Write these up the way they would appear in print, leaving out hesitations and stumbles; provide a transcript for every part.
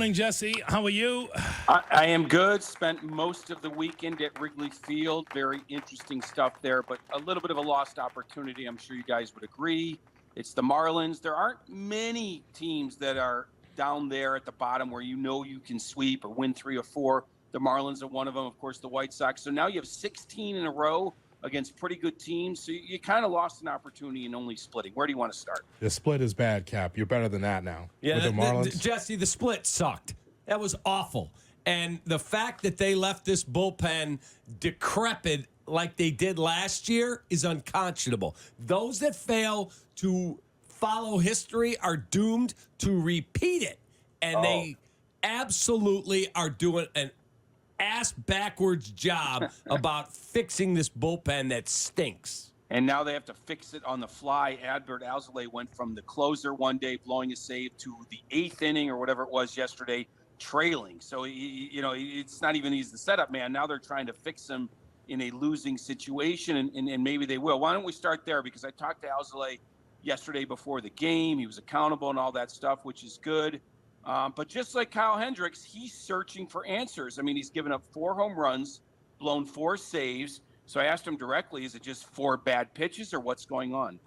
morning, Jesse. How are you? I am good. Spent most of the weekend at Wrigley Field. Very interesting stuff there, but a little bit of a lost opportunity. I'm sure you guys would agree. It's the Marlins. There aren't many teams that are down there at the bottom where you know you can sweep or win 3 or 4. The Marlins are one of them, of course, the White Sox. So now you have 16 in a row against pretty good teams. So you kind of lost an opportunity in only splitting. Where do you want to start? The split is bad, Cap. You're better than that now. Yeah, with the Marlins. Jesse, the split sucked. That was awful. And the fact that they left this bullpen decrepit like they did last year is unconscionable. Those that fail to follow history are doomed to repeat it. And they absolutely are doing an ass backwards job about fixing this bullpen that stinks. And now they have to fix it on the fly. Adbert Alzolay went from the closer one day blowing a save to the 8th inning or whatever it was yesterday, trailing. So, it's not even he's the setup man. Now they're trying to fix him in a losing situation, and maybe they will. Why don't we start there? Because I talked to Alzolay yesterday before the game. He was accountable and all that stuff, which is good. But just like Kyle Hendricks, he's searching for answers. I mean, he's given up 4 home runs, blown 4 saves. So I asked him directly, is it just 4 bad pitches or what's going on?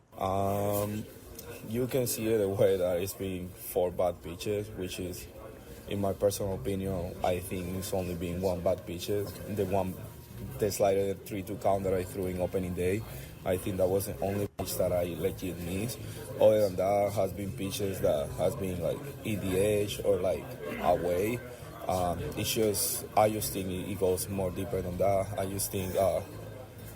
You can see it the way that it's been 4 bad pitches, which is, in my personal opinion, I think it's only been 1 bad pitches. The slider 3-2 count that I threw in opening day, I think that was the only pitch that I legit missed. Other than that, has been pitches that has been like in the edge or like away. I just think it goes more deeper than that. I just think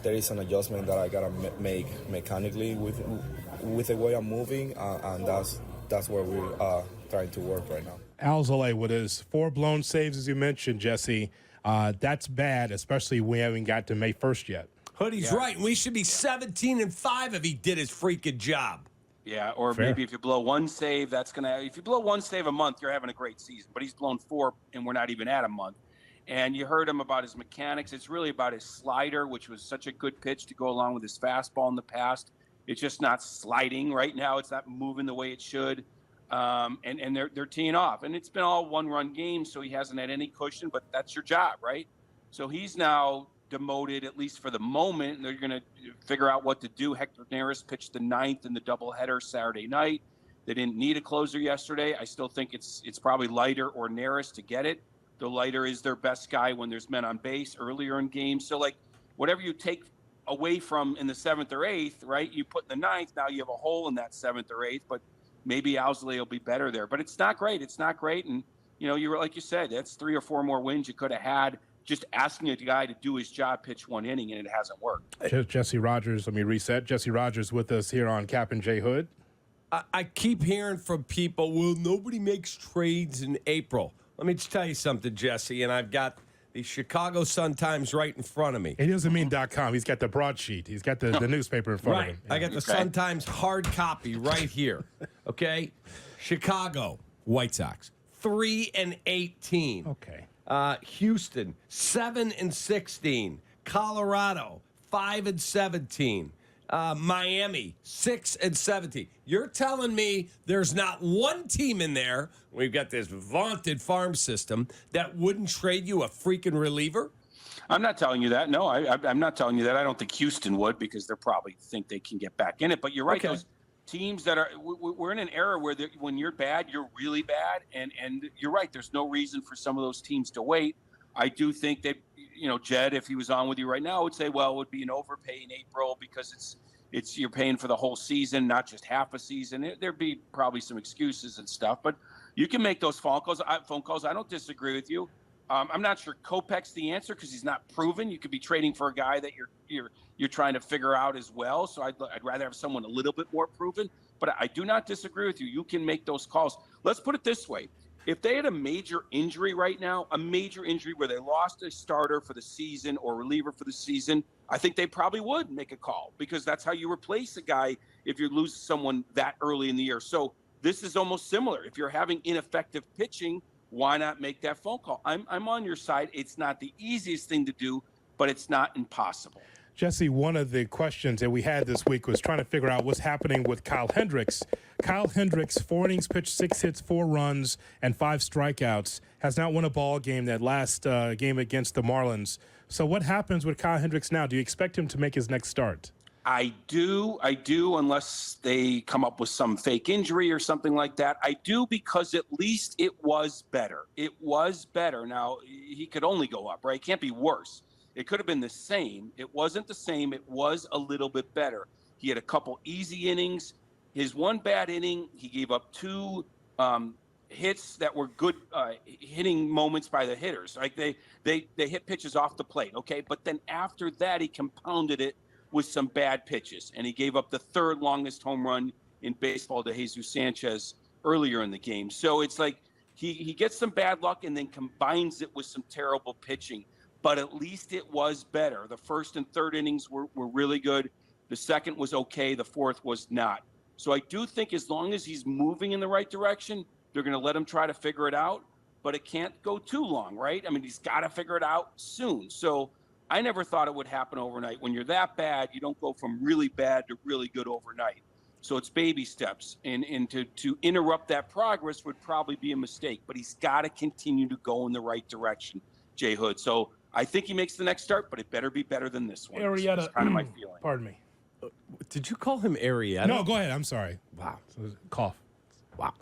there is an adjustment that I gotta make mechanically with the way I'm moving, and that's where we're trying to work right now. Alzolay with his 4 blown saves, as you mentioned, Jesse. That's bad, especially we haven't got to May 1st yet. Hoodie's right. We should be 17-5 if he did his freaking job. Yeah, or Fair. maybe if you blow 1 save, if you blow 1 save a month, you're having a great season. But he's blown 4, and we're not even at a month. And you heard him about his mechanics. It's really about his slider, which was such a good pitch to go along with his fastball in the past. It's just not sliding right now. It's not moving the way it should. And they're teeing off. And it's been all 1-run games, so he hasn't had any cushion, but that's your job, right? So he's now demoted, at least for the moment, and they're going to figure out what to do. Hector Neris pitched the 9th in the doubleheader Saturday night. They didn't need a closer yesterday. I still think it's probably Leiter or Neris to get it. The Leiter is their best guy when there's men on base earlier in games. So, whatever you take away from in the 7th or 8th, right, you put in the 9th, now you have a hole in that 7th or 8th, but maybe Alzolay will be better there. But it's not great. It's not great. And, you were, like you said, that's 3 or 4 more wins you could have had just asking a guy to do his job, pitch 1 inning, and it hasn't worked. Jesse Rogers, let me reset. Jesse Rogers with us here on Kap and J-Hood. I keep hearing from people, well, nobody makes trades in April. Let me just tell you something, Jesse, and I've got the Chicago Sun-Times right in front of me. It doesn't mean .com. He's got the broadsheet. He's got the newspaper in front of him. Yeah. I got the Sun-Times hard copy right here, okay? Chicago White Sox, 3-18. Okay. Houston, 7-16. Colorado, 5-17. Miami, 6-17. You're telling me there's not one team in there, we've got this vaunted farm system, that wouldn't trade you a freaking reliever? I'm not telling you that. No, I'm not telling you that. I don't think Houston would because they probably think they can get back in it. But you're right. Okay. Those teams that are – we're in an era where when you're bad, you're really bad. And you're right. There's no reason for some of those teams to wait. I do think that, Jed, if he was on with you right now, would say, well, it would be an overpay in April because it's you're paying for the whole season, not just half a season. There'd be probably some excuses and stuff, but you can make those phone calls. I don't disagree with you. I'm not sure Kopech's the answer because he's not proven. You could be trading for a guy that you're trying to figure out as well. So I'd rather have someone a little bit more proven. But I do not disagree with you. You can make those calls. Let's put it this way. If they had a major injury right now, a major injury where they lost a starter for the season or reliever for the season, I think they probably would make a call because that's how you replace a guy if you lose someone that early in the year. So this is almost similar. If you're having ineffective pitching, why not make that phone call? I'm on your side. It's not the easiest thing to do, but it's not impossible. Jesse, one of the questions that we had this week was trying to figure out what's happening with Kyle Hendricks. Kyle Hendricks, 4 innings pitched, 6 hits, 4 runs, and 5 strikeouts, has not won a ball game that last game against the Marlins. So what happens with Kyle Hendricks now? Do you expect him to make his next start? I do, unless they come up with some fake injury or something like that. I do, because at least it was better. It was better. Now, he could only go up, right? It can't be worse. It could have been the same. It wasn't the same. It was a little bit better. He had a couple easy innings. His one bad inning, he gave up 2 hits that were good hitting moments by the hitters. Like they hit pitches off the plate, okay? But then after that, he compounded it with some bad pitches, and he gave up the 3rd longest home run in baseball to Jesus Sanchez earlier in the game. So it's like he gets some bad luck and then combines it with some terrible pitching. But at least it was better. The 1st and 3rd innings were really good. The 2nd was okay. The 4th was not. So I do think as long as he's moving in the right direction, they're going to let him try to figure it out. But it can't go too long, right? I mean, he's got to figure it out soon. So I never thought it would happen overnight. When you're that bad, you don't go from really bad to really good overnight. So it's baby steps. And to interrupt that progress would probably be a mistake. But he's got to continue to go in the right direction, J-Hood. So I think he makes the next start, but it better be better than this one. Arrieta. That's kind of my feeling. Pardon me. Did you call him Arrieta? No, go ahead. I'm sorry. Wow. Cough. Wow.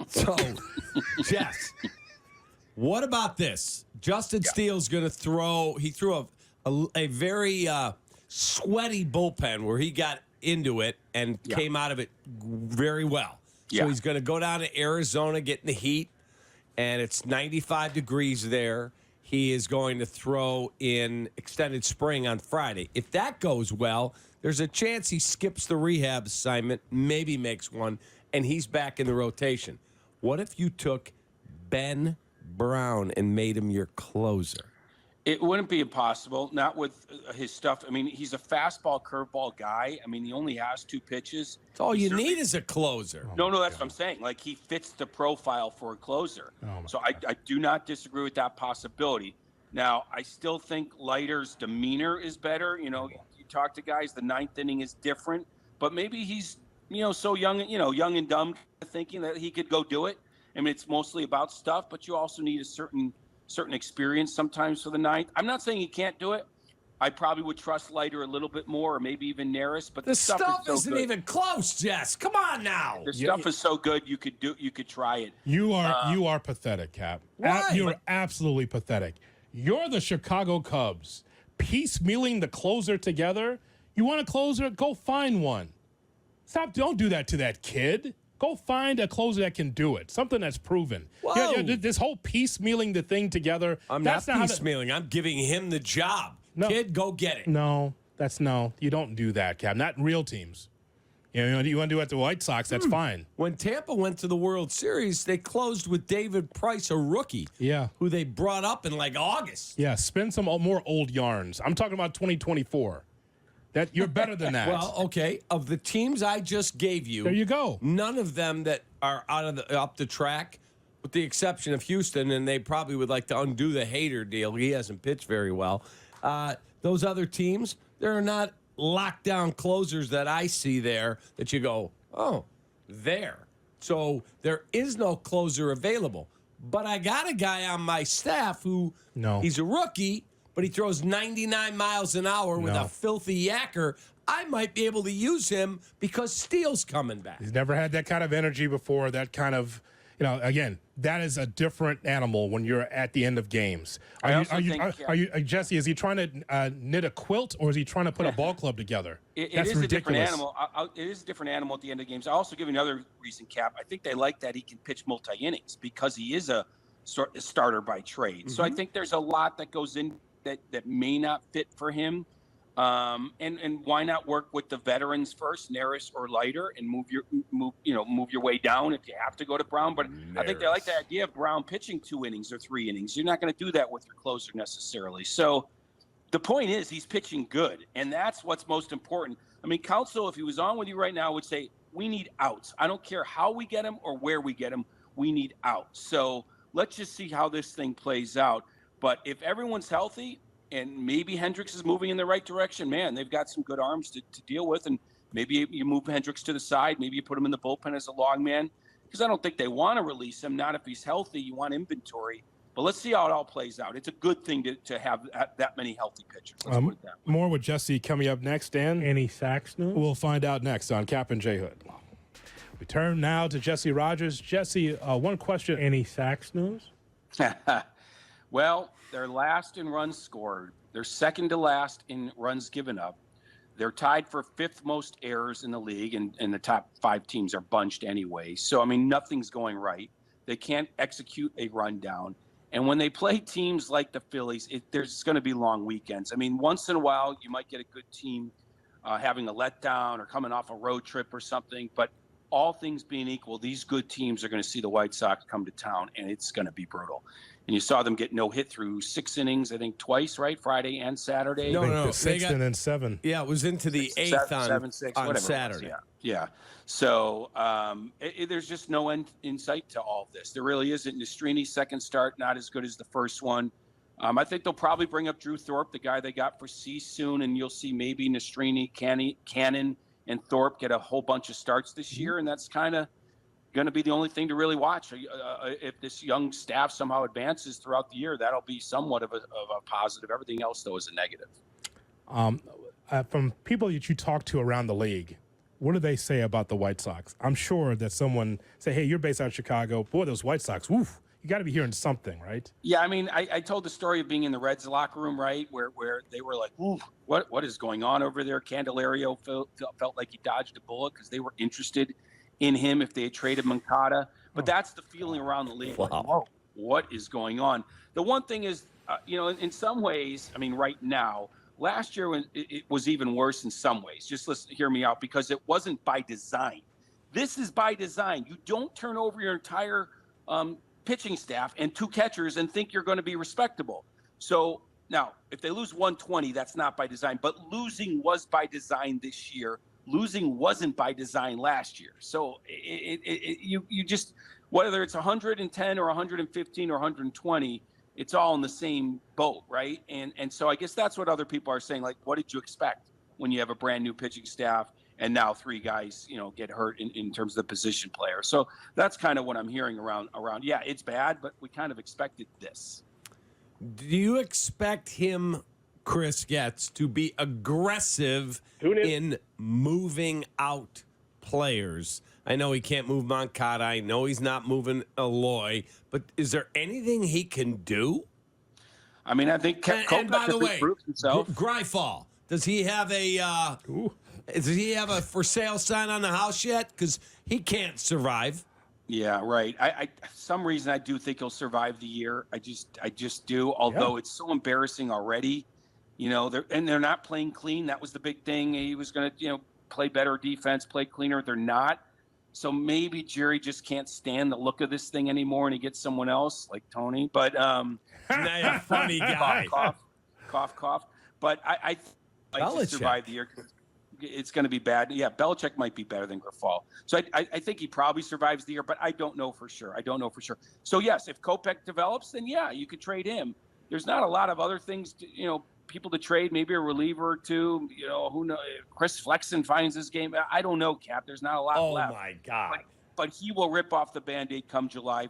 So, Jess, what about this? Justin Steele's going to throw. He threw a very sweaty bullpen where he got into it and came out of it very well. So he's going to go down to Arizona, get in the heat, and it's 95 degrees there. He is going to throw in extended spring on Friday. If that goes well, there's a chance he skips the rehab assignment, maybe makes one, and he's back in the rotation. What if you took Ben Brown and made him your closer? It wouldn't be impossible, not with his stuff. I mean, he's a fastball, curveball guy. I mean, he only has 2 pitches. It's all you need is a closer. No, that's what I'm saying. Like, he fits the profile for a closer. So I do not disagree with that possibility. Now, I still think Leiter's demeanor is better. You know, you talk to guys, the 9th inning is different. But maybe he's, so young, young and dumb, thinking that he could go do it. I mean, it's mostly about stuff, but you also need a certain experience sometimes for the 9th. I'm not saying he can't do it. I probably would trust Leiter a little bit more, or maybe even Neris. But the stuff is so isn't good. Even close, Jess. Come on now. The stuff is so good. You could try it. You are pathetic, Cap. Why? You're absolutely pathetic. You're the Chicago Cubs, piecemealing the closer together. You want a closer? Go find one. Stop! Don't do that to that kid. Go find a closer that can do it. Something that's proven. Whoa. This whole piecemealing the thing together. I'm not piecemealing. I'm giving him the job. No. Kid, go get it. No. You don't do that, Cap. Not in real teams. You want to do it at the White Sox, that's fine. When Tampa went to the World Series, they closed with David Price, a rookie. Yeah. Who they brought up in like August. Yeah, spin some more old yarns. I'm talking about 2024. That you're better than that. Well, okay. Of the teams I just gave you, there you go. None of them that are up the track, with the exception of Houston, and they probably would like to undo the Hader deal. He hasn't pitched very well. Those other teams, they're not lockdown closers that I see there that you go, oh, there. So there is no closer available. But I got a guy on my staff who he's a rookie, but he throws 99 miles an hour with a filthy yacker. I might be able to use him because Steele's coming back. He's never had that kind of energy before, that kind of, again, that is a different animal when you're at the end of games. Are you, Jesse, is he trying to knit a quilt, or is he trying to put a ball club together? It is ridiculous. A different animal. It is a different animal at the end of games. I'll also give you another reason, Cap. I think they like that he can pitch multi-innings because he is a starter by trade. Mm-hmm. So I think there's a lot that goes in that may not fit for him. And why not work with the veterans first, Neris or Leiter, and move your way down if you have to go to Brown. But I think they like the idea of Brown pitching 2 innings or 3 innings. You're not going to do that with your closer necessarily. So the point is he's pitching good, and that's what's most important. I mean, Counsell, if he was on with you right now, would say we need outs. I don't care how we get him or where we get him. We need outs. So let's just see how this thing plays out. But if everyone's healthy and maybe Hendricks is moving in the right direction. Man, they've got some good arms to deal with, and maybe you move Hendricks to the side. Maybe you put him in the bullpen as a long man, because I don't think they want to release him. Not if he's healthy. You want inventory. But let's see how it all plays out. It's a good thing to have that many healthy pitchers. Let's put it that way. More with Jesse coming up next, Dan. Any Sox news? We'll find out next on Kap and J-Hood. We turn now to Jesse Rogers. Jesse, one question. Any Sox news? Well, they're last in runs scored. They're second to last in runs given up. They're tied for fifth most errors in the league, and the top 5 teams are bunched anyway. So, I mean, nothing's going right. They can't execute a rundown. And when they play teams like the Phillies, there's going to be long weekends. I mean, once in a while, you might get a good team having a letdown or coming off a road trip or something. But all things being equal, these good teams are going to see the White Sox come to town, and it's going to be brutal. And you saw them get no hit through 6 innings, I think twice, right? Friday and Saturday. No. The 6th and then 7. Yeah, it was into the 8th on Saturday. Yeah. So there's just no end in sight to all of this. There really isn't. Nestrini's second start, not as good as the first one. I think they'll probably bring up Drew Thorpe, the guy they got for Cease soon, and you'll see maybe Nestrini, Cannon, and Thorpe get a whole bunch of starts this year, and that's kind of going to be the only thing to really watch. If this young staff somehow advances throughout the year, that'll be somewhat of a positive. Everything else, though, is a negative. From people that you talk to around the league, what do they say about the White Sox? I'm sure that someone say, hey, you're based out of Chicago. Boy, those White Sox, woof. You got to be hearing something, right? Yeah, I mean, I told the story of being in the Reds locker room, right, where they were like, ooh, what is going on over there? Candelario felt like he dodged a bullet because they were interested in him if they had traded Moncada. But that's the feeling around the league. Wow. Like, whoa, what is going on? The one thing is, in some ways, I mean, right now, last year it was even worse in some ways. Just hear me out, because it wasn't by design. This is by design. You don't turn over your entire pitching staff and 2 catchers and think you're going to be respectable. So now, if they lose 120, that's not by design. But losing was by design this year. Losing wasn't by design last year. So you just, whether it's 110 or 115 or 120, it's all in the same boat, right? And so I guess that's what other people are saying. Like, what did you expect when you have a brand new pitching staff and now 3 guys, get hurt in terms of the position player? So that's kind of what I'm hearing around. Yeah, it's bad, but we kind of expected this. Do you expect him, Chris Getz, to be aggressive in moving out players? I know he can't move Moncada. I know he's not moving Eloy, but is there anything he can do? I mean, I think and by the way, himself. Gryfall, does he have a for sale sign on the house yet? Because he can't survive. Yeah, right. I some reason I do think he'll survive the year. I just do. Although it's so embarrassing already. They're not playing clean. That was the big thing. He was going to, play better defense, play cleaner. They're not. So maybe Jerry just can't stand the look of this thing anymore, and he gets someone else like Tony. But funny guy. Cough. But I to survive the year. It's going to be bad. Yeah, Belichick might be better than Grifol. So I think he probably survives the year, but I don't know for sure. So, yes, if Kopech develops, then, yeah, you could trade him. There's not a lot of other things, people to trade, maybe a reliever or 2. Who knows? Chris Flexen finds his game. I don't know, Cap. There's not a lot left. Oh, my God. But he will rip off the Band-Aid come July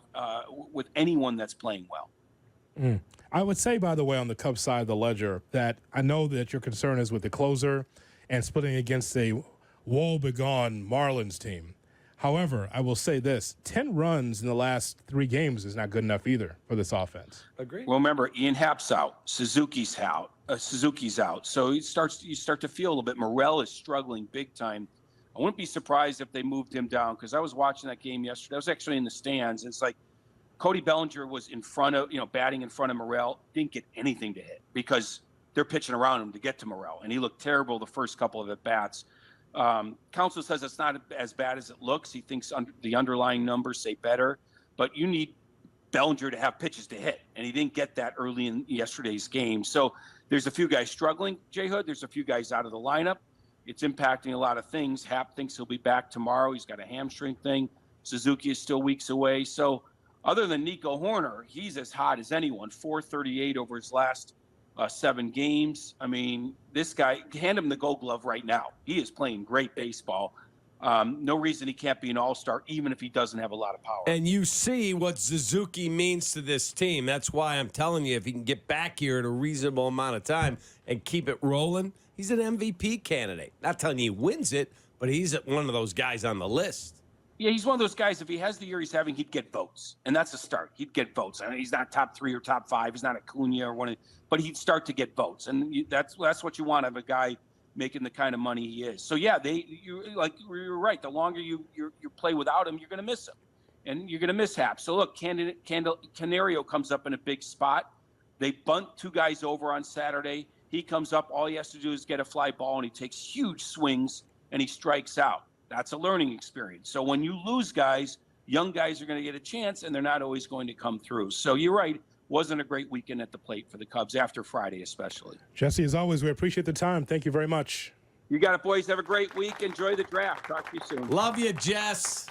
with anyone that's playing well. I would say, by the way, on the Cubs side of the ledger, that I know that your concern is with the closer and splitting against a woe-begone Marlins team. However, I will say this, 10 runs in the last 3 games is not good enough either for this offense. Agreed. Well, remember, Ian Happ's out. Suzuki's out. So you start to feel a little bit. Morel is struggling big time. I wouldn't be surprised if they moved him down, because I was watching that game yesterday. I was actually in the stands. It's like Cody Bellinger was in front of, batting in front of Morel, didn't get anything to hit because they're pitching around him to get to Morel, and he looked terrible the first couple of at-bats. Counsell says it's not as bad as it looks. He thinks the underlying numbers say better, but you need Bellinger to have pitches to hit, and he didn't get that early in yesterday's game. So there's a few guys struggling, J-Hood. There's a few guys out of the lineup. It's impacting a lot of things. Happ thinks he'll be back tomorrow. He's got a hamstring thing. Suzuki is still weeks away. So other than Nico Horner, he's as hot as anyone, 438 over his last 7 games. I mean, this guy, hand him the Gold Glove right now. He is playing great baseball. No reason he can't be an all-star, even if he doesn't have a lot of power. And you see what Suzuki means to this team. That's why I'm telling you, if he can get back here in a reasonable amount of time and keep it rolling, he's an MVP candidate. Not telling you he wins it, but he's one of those guys on the list. Yeah, he's one of those guys, if he has the year he's having, he'd get votes. And that's a start. He'd get votes. I mean, he's not top 3 or top 5. He's not Acuna or one, but he'd start to get votes. And that's what you want of a guy making the kind of money he is. So, yeah, you're right. The longer you play without him, you're going to miss him. And you're going to miss Hap. So, look, Canario comes up in a big spot. They bunt 2 guys over on Saturday. He comes up. All he has to do is get a fly ball, and he takes huge swings, and he strikes out. That's a learning experience. So when you lose guys, young guys are going to get a chance, and they're not always going to come through. So you're right. Wasn't a great weekend at the plate for the Cubs, after Friday especially. Jesse, as always, we appreciate the time. Thank you very much. You got it, boys. Have a great week. Enjoy the draft. Talk to you soon. Love you, Jess.